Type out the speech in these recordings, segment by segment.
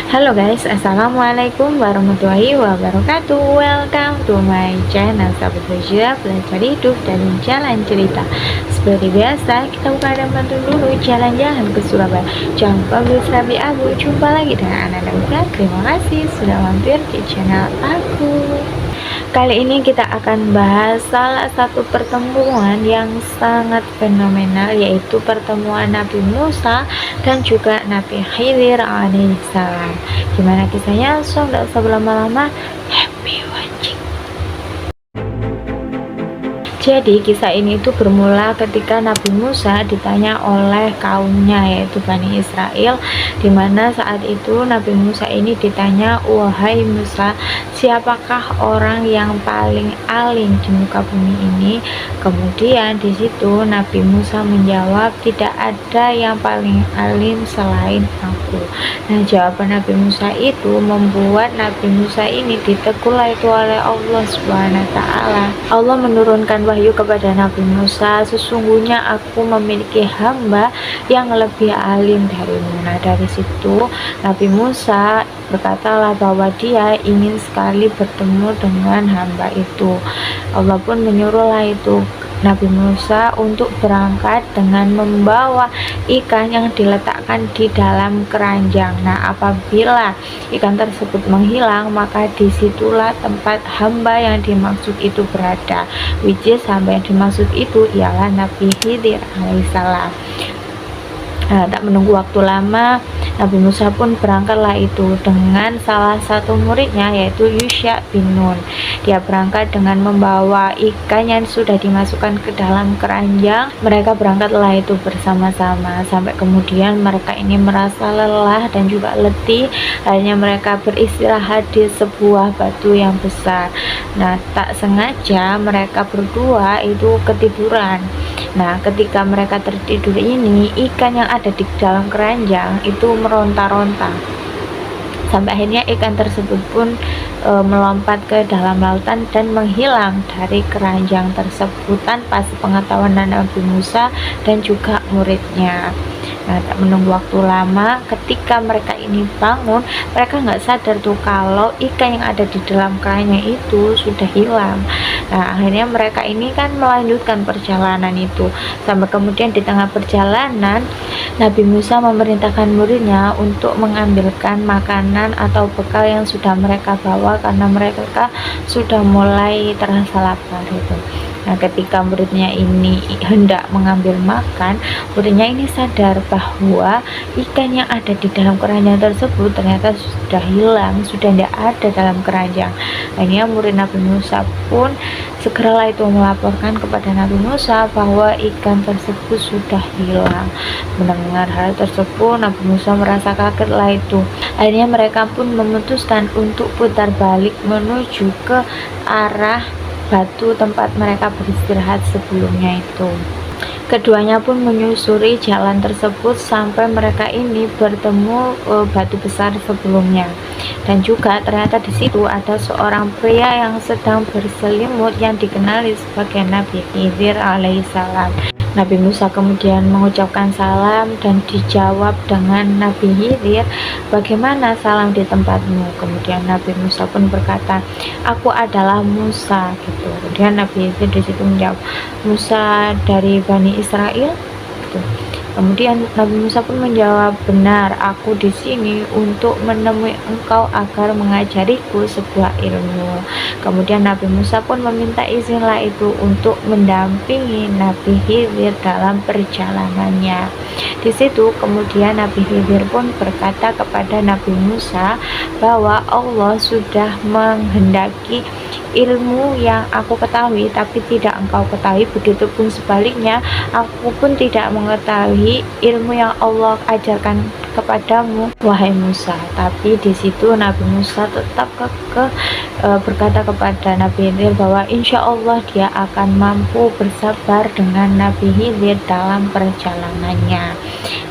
Halo guys, assalamualaikum warahmatullahi wabarakatuh. Welcome to my channel Sahabat Belajar Hidup dan Jalan Cerita. Seperti biasa, kita buka dan bantu dulu jalan-jalan ke Surabaya. Jangan lupa beli serabi abu. Jumpa lagi dengan anak dan terima kasih sudah mampir di channel aku. Kali ini kita akan bahas salah satu pertemuan yang sangat fenomenal, yaitu pertemuan Nabi Musa dan juga Nabi Khidir alaihissalam. Gimana kisahnya? So, nggak usah berlama-lama, happy watching. Jadi kisah ini itu bermula ketika Nabi Musa ditanya oleh kaumnya, yaitu Bani Israel, dimana saat itu Nabi Musa ini ditanya, wahai Musa, siapakah orang yang paling alim di muka bumi ini? Kemudian di situ Nabi Musa menjawab, tidak ada yang paling alim selain aku. Nah, jawaban Nabi Musa itu membuat Nabi Musa ini ditegur itu oleh Allah Subhanahu wa taala. Allah menurunkan wahyu kepada Nabi Musa, sesungguhnya aku memiliki hamba yang lebih alim darimu. Nah, dari situ Nabi Musa berkatalah bahwa dia ingin sekali bertemu dengan hamba itu. Allah pun menyuruhlah itu Nabi Musa untuk berangkat dengan membawa ikan yang diletakkan di dalam keranjang. Nah, apabila ikan tersebut menghilang, maka disitulah tempat hamba yang dimaksud itu berada, which is hamba yang dimaksud itu ialah Nabi Khidir alaihissalam. Nah, tak menunggu waktu lama, Nabi Musa pun berangkatlah itu dengan salah satu muridnya, yaitu Yusha bin Nun. Dia berangkat dengan membawa ikan yang sudah dimasukkan ke dalam keranjang. Mereka berangkatlah itu bersama-sama sampai kemudian mereka ini merasa lelah dan juga letih. Akhirnya mereka beristirahat di sebuah batu yang besar. Nah, tak sengaja mereka berdua itu ketiduran. Nah, ketika mereka tertidur ini, ikan yang ada di dalam keranjang itu meronta-ronta. Sampai akhirnya ikan tersebut pun melompat ke dalam lautan dan menghilang dari keranjang tersebut tanpa sepengetahuan Nabi Musa dan juga muridnya. Nah, tak menunggu waktu lama, ketika mereka ini bangun, mereka nggak sadar tuh kalau ikan yang ada di dalam keranjang itu sudah hilang. Nah, akhirnya mereka ini kan melanjutkan perjalanan itu. Sampai kemudian di tengah perjalanan, Nabi Musa memerintahkan muridnya untuk mengambilkan makanan atau bekal yang sudah mereka bawa karena mereka sudah mulai terasa lapar itu. Nah, ketika muridnya ini hendak mengambil makan, muridnya ini sadar bahwa ikan yang ada di dalam keranjang tersebut ternyata sudah hilang, sudah tidak ada dalam keranjang. Akhirnya murid Nabi Musa pun segeralah itu melaporkan kepada Nabi Musa bahwa ikan tersebut sudah hilang. Mendengar hal tersebut, Nabi Musa merasa kaget lah itu. Akhirnya mereka pun memutuskan untuk putar balik menuju ke arah batu tempat mereka beristirahat sebelumnya itu. Keduanya pun menyusuri jalan tersebut sampai mereka ini bertemu batu besar sebelumnya. Dan juga ternyata di situ ada seorang pria yang sedang berselimut yang dikenali sebagai Nabi Khidir alaihissalam. Nabi Musa kemudian mengucapkan salam dan dijawab dengan Nabi Khidir, bagaimana salam di tempatmu? Kemudian Nabi Musa pun berkata, aku adalah Musa gitu. Kemudian Nabi Khidir di situ menjawab, Musa dari Bani Israel gitu. Kemudian Nabi Musa pun menjawab, benar, aku di sini untuk menemui engkau agar mengajariku sebuah ilmu. Kemudian Nabi Musa pun meminta izinlah itu untuk mendampingi Nabi Khidir dalam perjalanannya. Di situ kemudian Nabi Khidir pun berkata kepada Nabi Musa bahwa Allah sudah menghendaki ilmu yang aku ketahui tapi tidak engkau ketahui, begitupun sebaliknya aku pun tidak mengetahui ilmu yang Allah ajarkan kepadamu wahai Musa. Tapi di situ Nabi Musa tetap kekeh berkata kepada Nabi Khidir bahwa insya Allah dia akan mampu bersabar dengan Nabi Khidir dalam perjalanannya.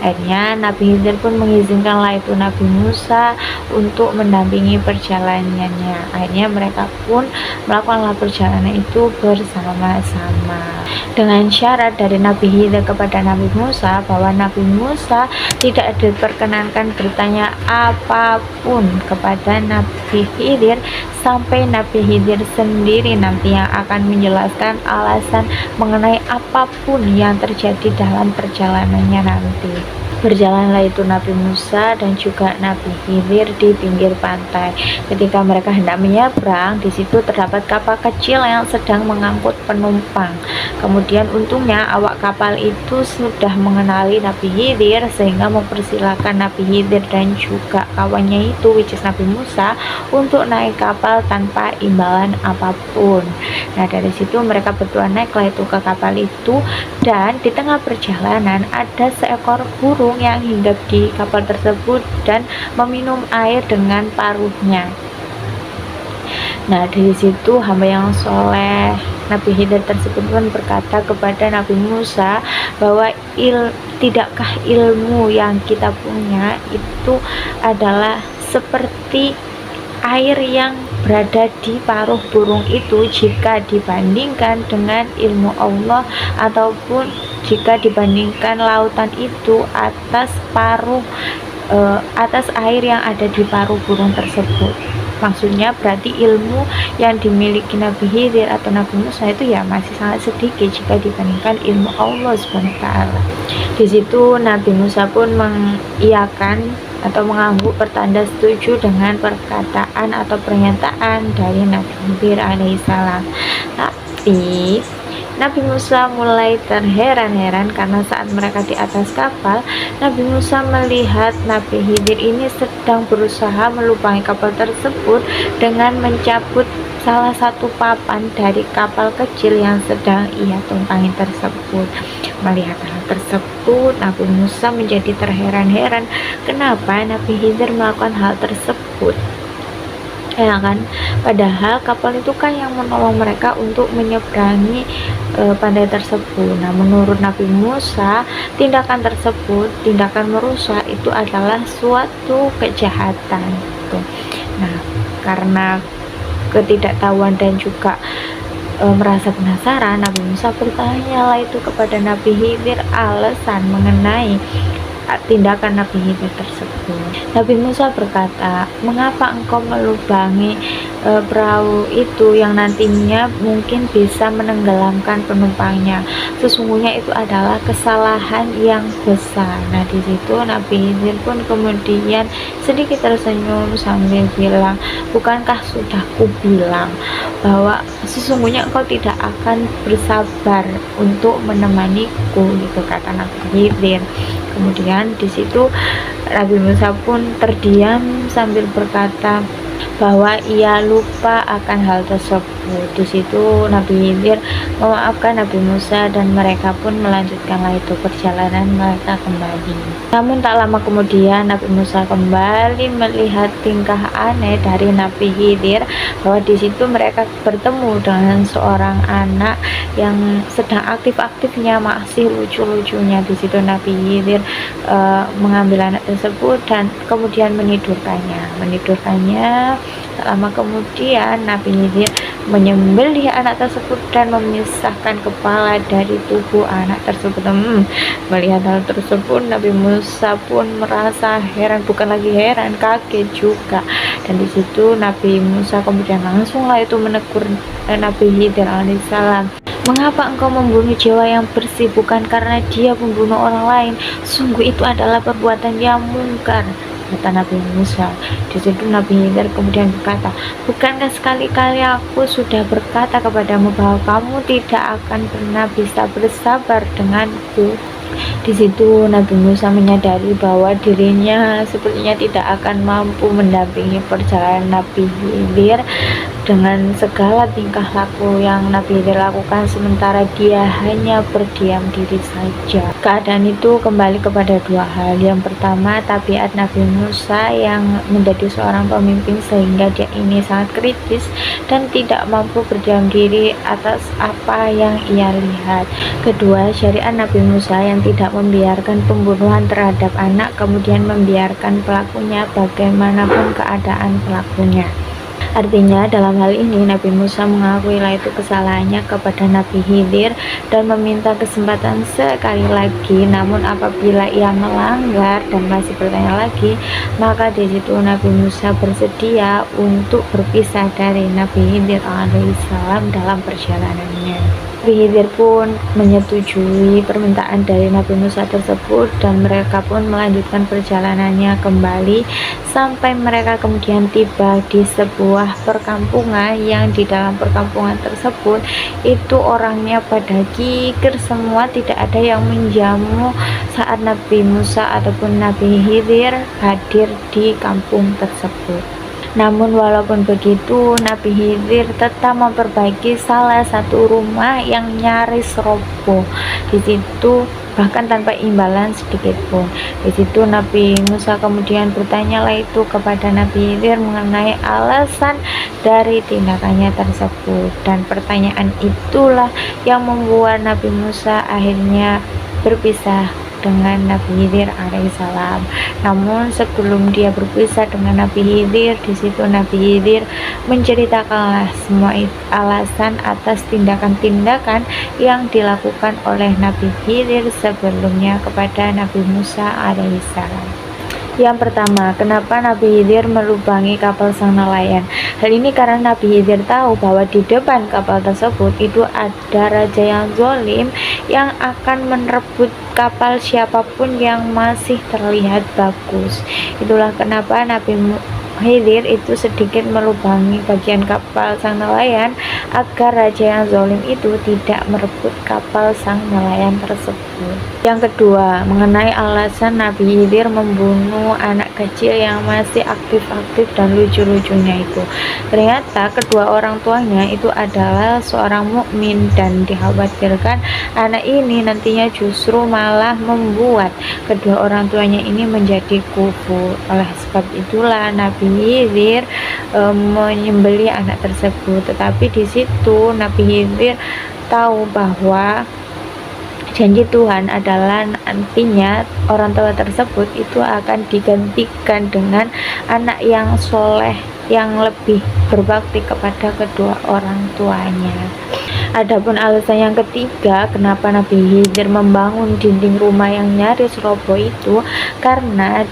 Akhirnya Nabi Khidir pun mengizinkanlah itu Nabi Musa untuk mendampingi perjalanannya. Akhirnya mereka pun melakukanlah perjalanan itu bersama-sama. dengan syarat dari Nabi Khidir kepada Nabi Musa bahwa Nabi Musa tidak diperkenankan bertanya apapun kepada Nabi Khidir sampai Nabi Khidir sendiri nanti yang akan menjelaskan alasan mengenai apapun yang terjadi dalam perjalanannya nanti. Berjalanlah itu Nabi Musa dan juga Nabi Khidir di pinggir pantai. Ketika mereka hendak menyeberang, di situ terdapat kapal kecil yang sedang mengangkut penumpang. Kemudian untungnya awak kapal itu sudah mengenali Nabi Khidir sehingga mempersilahkan Nabi Khidir dan juga kawannya itu, which is Nabi Musa, untuk naik kapal tanpa imbalan apapun. Nah, dari situ mereka berdua naiklah itu ke kapal itu, dan di tengah perjalanan ada seekor burung yang hinggap di kapal tersebut dan meminum air dengan paruhnya. Nah, dari situ hamba yang soleh Nabi Khidir tersebut pun berkata kepada Nabi Musa bahwa tidakkah ilmu yang kita punya itu adalah seperti air yang berada di paruh burung itu jika dibandingkan dengan ilmu Allah, ataupun jika dibandingkan lautan itu atas air yang ada di paruh burung tersebut. Maksudnya berarti ilmu yang dimiliki Nabi Khidir atau Nabi Musa itu ya masih sangat sedikit jika dibandingkan ilmu Allah SWT. Di situ Nabi Musa pun mengiyakan atau mengangguk pertanda setuju dengan perkataan atau pernyataan dari Nabi Khidir alaihissalam. Tapi Nabi Musa mulai terheran-heran karena saat mereka di atas kapal, Nabi Musa melihat Nabi Khidir ini sedang berusaha melubangi kapal tersebut dengan mencabut salah satu papan dari kapal kecil yang sedang ia tumpangi tersebut. Melihat hal tersebut, Nabi Musa menjadi terheran-heran kenapa Nabi Khidir melakukan hal tersebut. Ya kan, padahal kapal itu kan yang menolong mereka untuk menyeberangi pantai tersebut. Nah, menurut Nabi Musa, tindakan tersebut, tindakan merusak itu adalah suatu kejahatan gitu. Nah, karena ketidaktahuan dan juga merasa penasaran, Nabi Musa bertanyalah itu kepada Nabi Khidir alasan mengenai tindakan Nabi Khidir tersebut. Nabi Musa berkata, mengapa engkau melubangi perahu itu yang nantinya mungkin bisa menenggelamkan penumpangnya? Sesungguhnya itu adalah kesalahan yang besar. Nah, di situ Nabi Khidir pun kemudian sedikit tersenyum sambil bilang, bukankah sudah kubilang bahwa sesungguhnya engkau tidak akan bersabar untuk menemaniku, gitu kata Nabi Khidir. Kemudian di situ Nabi Musa pun terdiam sambil berkata bahwa ia lupa akan hal tersebut. Di situ Nabi Khidir memaafkan Nabi Musa dan mereka pun melanjutkanlah itu perjalanan mereka kembali. Namun tak lama kemudian Nabi Musa kembali melihat tingkah aneh dari Nabi Khidir, bahwa di situ mereka bertemu dengan seorang anak yang sedang aktif-aktifnya, masih lucu-lucunya. Di situ Nabi Khidir mengambil anak tersebut dan kemudian menidurkannya. Tak lama kemudian Nabi Khidir menyembelih anak tersebut dan memisahkan kepala dari tubuh anak tersebut. Melihat hal tersebut, Nabi Musa pun merasa heran, bukan lagi heran, kaget juga. Dan di situ Nabi Musa kemudian langsunglah itu menegur Nabi Khidir alaihissalam. Mengapa engkau membunuh jiwa yang bersih bukan karena dia membunuh orang lain? Sungguh itu adalah perbuatan yang mungkar, kata Nabi Musa. Di situ Nabi Khidir kemudian berkata, bukankah sekali-kali aku sudah berkata kepadamu bahwa kamu tidak akan pernah bisa bersabar denganku? Di situ Nabi Musa menyadari bahwa dirinya sepertinya tidak akan mampu mendampingi perjalanan Nabi Khidir dengan segala tingkah laku yang Nabi Khidir lakukan, sementara dia hanya berdiam diri saja. Keadaan itu kembali kepada dua hal. Yang pertama, tabiat Nabi Musa yang menjadi seorang pemimpin sehingga dia ini sangat kritis dan tidak mampu berdiam diri atas apa yang ia lihat. Kedua, syariat Nabi Musa yang tidak membiarkan pembunuhan terhadap anak, kemudian membiarkan pelakunya bagaimanapun keadaan pelakunya. Artinya dalam hal ini Nabi Musa mengakui itu kesalahannya kepada Nabi Khidir dan meminta kesempatan sekali lagi. Namun apabila ia melanggar dan masih bertanya lagi, maka di situ Nabi Musa bersedia untuk berpisah dari Nabi Khidir alaihissalam dalam perjalanannya. Nabi Khidir pun menyetujui permintaan dari Nabi Musa tersebut dan mereka pun melanjutkan perjalanannya kembali sampai mereka kemudian tiba di sebuah perkampungan yang di dalam perkampungan tersebut itu orangnya pada kikir semua, tidak ada yang menjamu saat Nabi Musa ataupun Nabi Khidir hadir di kampung tersebut. Namun walaupun begitu, Nabi Khidir tetap memperbaiki salah satu rumah yang nyaris roboh. Di situ bahkan tanpa imbalan sedikit pun. Di situ Nabi Musa kemudian bertanya itu kepada Nabi Khidir mengenai alasan dari tindakannya tersebut, dan pertanyaan itulah yang membuat Nabi Musa akhirnya berpisah dengan Nabi Khidir alaihissalam. Namun sebelum dia berpisah dengan Nabi Khidir, di situ Nabi Khidir menceritakanlah semua alasan atas tindakan-tindakan yang dilakukan oleh Nabi Khidir sebelumnya kepada Nabi Musa alaihissalam. Yang pertama, kenapa Nabi Khidir melubangi kapal sang nelayan? Hal ini karena Nabi Khidir tahu bahwa di depan kapal tersebut itu ada raja yang zalim yang akan merebut kapal siapapun yang masih terlihat bagus. Itulah kenapa Nabi Khidir itu sedikit melubangi bagian kapal sang nelayan agar raja yang zalim itu tidak merebut kapal sang nelayan tersebut. Yang kedua, mengenai alasan Nabi Khidir membunuh anak kecil yang masih aktif-aktif dan lucu-lucunya itu. Ternyata kedua orang tuanya itu adalah seorang mukmin dan dikhawatirkan anak ini nantinya justru malah membuat kedua orang tuanya ini menjadi kufur. Oleh sebab itulah Nabi Khidir menyembelih anak tersebut. Tetapi di situ Nabi Khidir tahu bahwa janji Tuhan adalah nantinya orang tua tersebut itu akan digantikan dengan anak yang soleh yang lebih berbakti kepada kedua orang tuanya. Adapun alasan yang ketiga kenapa Nabi Khidir membangun dinding rumah yang nyaris roboh itu karena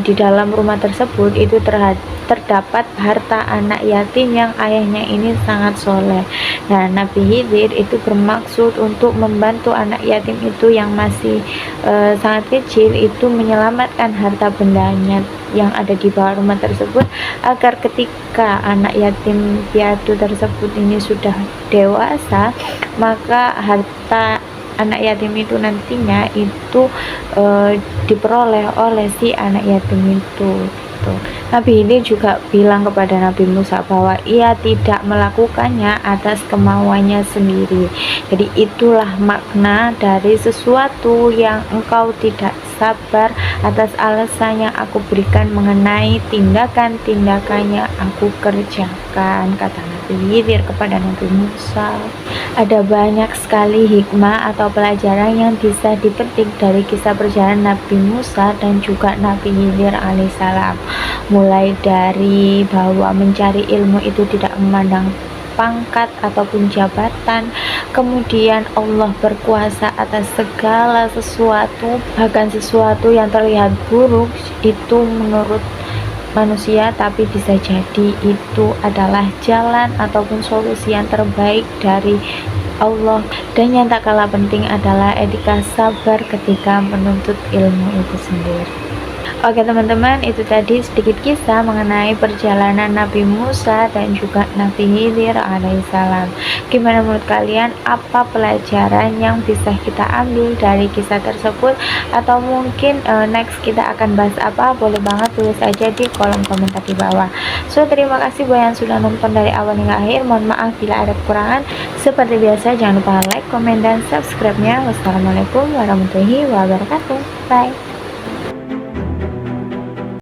di dalam rumah tersebut itu terdapat harta anak yatim yang ayahnya ini sangat soleh. Nah, Nabi Khidir itu bermaksud untuk membantu anak yatim itu yang masih sangat kecil itu menyelamatkan harta bendanya yang ada di bawah rumah tersebut agar ketika anak yatim piatu tersebut ini sudah dewasa, maka harta anak yatim itu nantinya itu diperoleh oleh si anak yatim itu. Nabi ini juga bilang kepada Nabi Musa bahwa ia tidak melakukannya atas kemauannya sendiri. Jadi itulah makna dari sesuatu yang engkau tidak sabar atas alasan yang aku berikan mengenai tindakan-tindakan yang aku kerjakan, kata Nabi Khidir kepada Nabi Musa. Ada banyak sekali hikmah atau pelajaran yang bisa dipetik dari kisah perjalanan Nabi Musa dan juga Nabi Khidir alaihissalam. Mulai dari bahwa mencari ilmu itu tidak memandang pangkat ataupun jabatan, kemudian Allah berkuasa atas segala sesuatu, bahkan sesuatu yang terlihat buruk itu menurut manusia tapi bisa jadi itu adalah jalan ataupun solusi yang terbaik dari Allah. Dan yang tak kalah penting adalah etika sabar ketika menuntut ilmu itu sendiri. Oke teman-teman, itu tadi sedikit kisah mengenai perjalanan Nabi Musa dan juga Nabi Khidir alaihissalam. Gimana menurut kalian? Apa pelajaran yang bisa kita ambil dari kisah tersebut? Atau mungkin next kita akan bahas apa? Boleh banget tulis aja di kolom komentar di bawah. So, terima kasih buat yang sudah nonton dari awal hingga akhir. Mohon maaf bila ada kekurangan. Seperti biasa, jangan lupa like, komen, dan subscribe-nya. Wassalamualaikum warahmatullahi wabarakatuh. Bye.